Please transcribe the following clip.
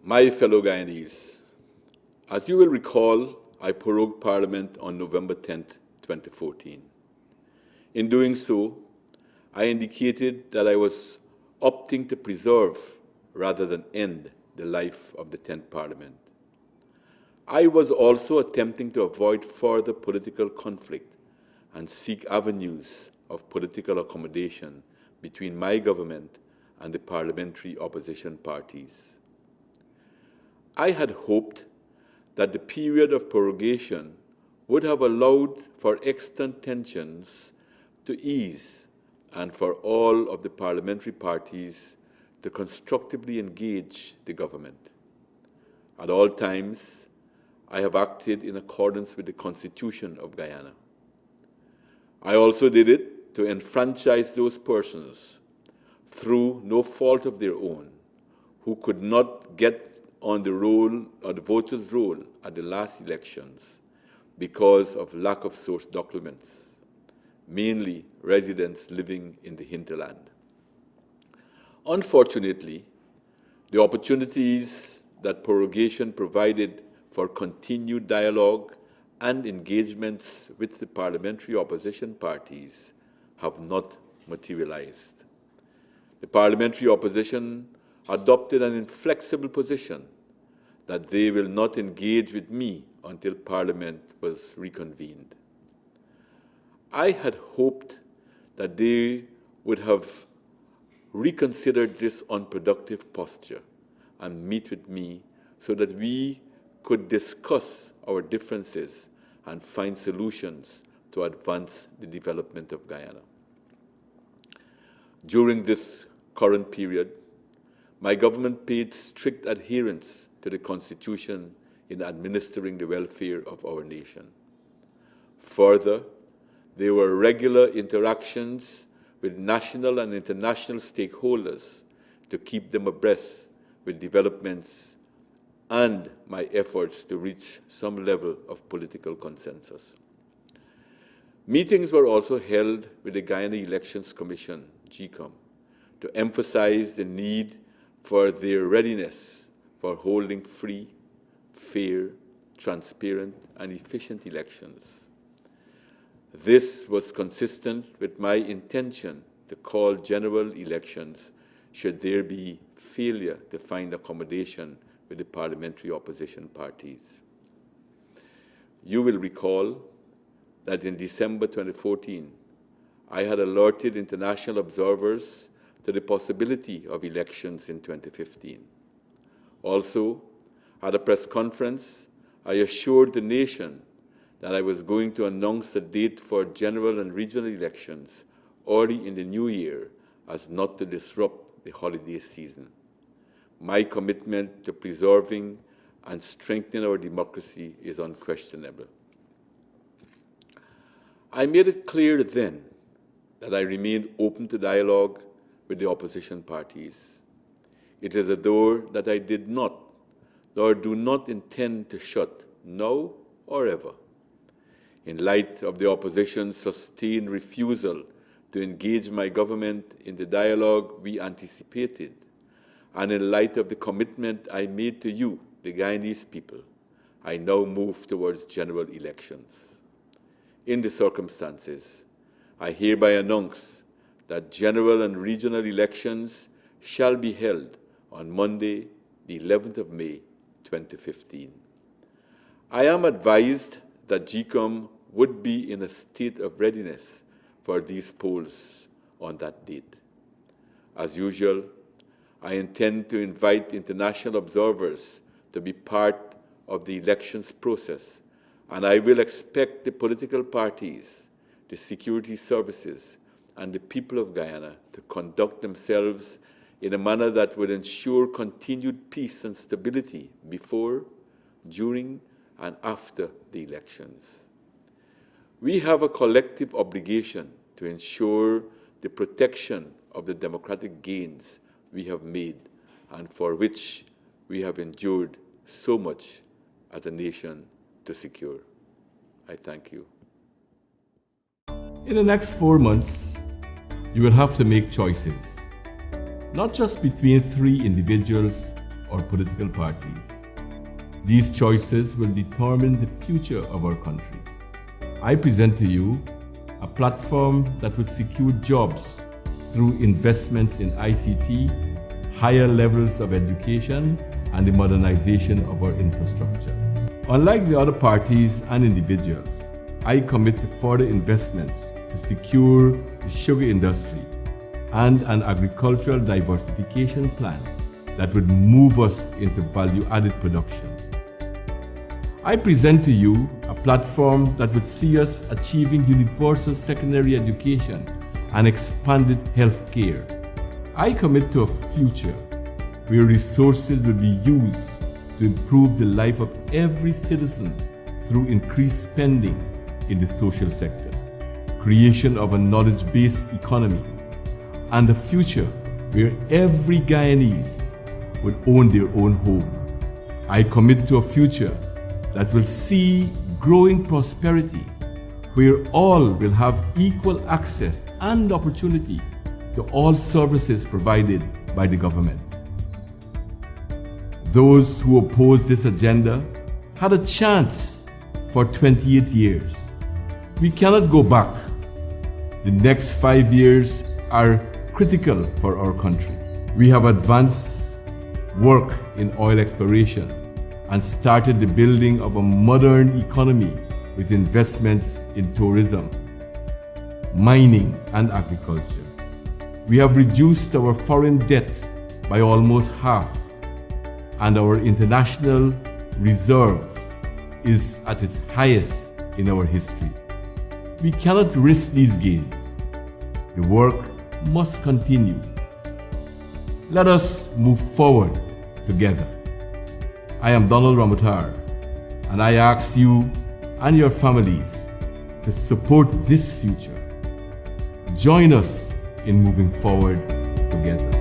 My fellow Guyanese, as you will recall, I prorogued Parliament on November 10th, 2014. In doing so, I indicated that I was opting to preserve rather than end the life of the 10th Parliament. I was also attempting to avoid further political conflict and seek avenues of political accommodation between my government and the parliamentary opposition parties. I had hoped that the period of prorogation would have allowed for extant tensions to ease and for all of the parliamentary parties to constructively engage the government. At all times, I have acted in accordance with the Constitution of Guyana. I also did it to enfranchise those persons through no fault of their own who could not get on the roll or the voters' roll at the last elections because of lack of source documents, mainly residents living in the hinterland. Unfortunately, the opportunities that prorogation provided for continued dialogue and engagements with the parliamentary opposition parties have not materialized. The parliamentary opposition adopted an inflexible position that they will not engage with me until Parliament was reconvened. I had hoped that they would have reconsidered this unproductive posture and meet with me so that we could discuss our differences and find solutions to advance the development of Guyana. During this current period, my government paid strict adherence to the Constitution in administering the welfare of our nation. Further, there were regular interactions with national and international stakeholders to keep them abreast with developments and my efforts to reach some level of political consensus. Meetings were also held with the Guyana Elections Commission, GECOM, to emphasize the need for their readiness for holding free, fair, transparent, and efficient elections. This was consistent with my intention to call general elections should there be failure to find accommodation with the parliamentary opposition parties. You will recall that in December 2014, I had alerted international observers to the possibility of elections in 2015. Also, at a press conference, I assured the nation that I was going to announce a date for general and regional elections early in the new year as not to disrupt the holiday season. My commitment to preserving and strengthening our democracy is unquestionable. I made it clear then that I remained open to dialogue with the opposition parties. It is a door that I did not, nor do not intend to shut, now or ever. In light of the opposition's sustained refusal to engage my government in the dialogue we anticipated, and in light of the commitment I made to you, the Guyanese people, I now move towards general elections. In the circumstances, I hereby announce that general and regional elections shall be held on Monday, the 11th of May, 2015. I am advised that GECOM would be in a state of readiness for these polls on that date. As usual, I intend to invite international observers to be part of the elections process, and I will expect the political parties, the security services, and the people of Guyana to conduct themselves in a manner that would ensure continued peace and stability before, during, and after the elections. We have a collective obligation to ensure the protection of the democratic gains we have made and for which we have endured so much as a nation to secure. I thank you. In the next 4 months, you will have to make choices, not just between 3 individuals or political parties. These choices will determine the future of our country. I present to you a platform that will secure jobs through investments in ICT, higher levels of education, and the modernization of our infrastructure. Unlike the other parties and individuals, I commit to further investments to secure the sugar industry and an agricultural diversification plan that would move us into value-added production. I present to you a platform that would see us achieving universal secondary education and expanded health care. I commit to a future where resources will be used to improve the life of every citizen through increased spending in the social sector, creation of a knowledge-based economy, and a future where every Guyanese would own their own home. I commit to a future that will see growing prosperity, where all will have equal access and opportunity to all services provided by the government. Those who oppose this agenda had a chance for 28 years. We cannot go back. The next 5 years are critical for our country. We have advanced work in oil exploration and started the building of a modern economy with investments in tourism, mining, and agriculture. We have reduced our foreign debt by almost half, and our international reserve is at its highest in our history. We cannot risk these gains. The work must continue. Let us move forward together. I am Donald Ramotar, and I ask you and your families to support this future. Join us in moving forward together.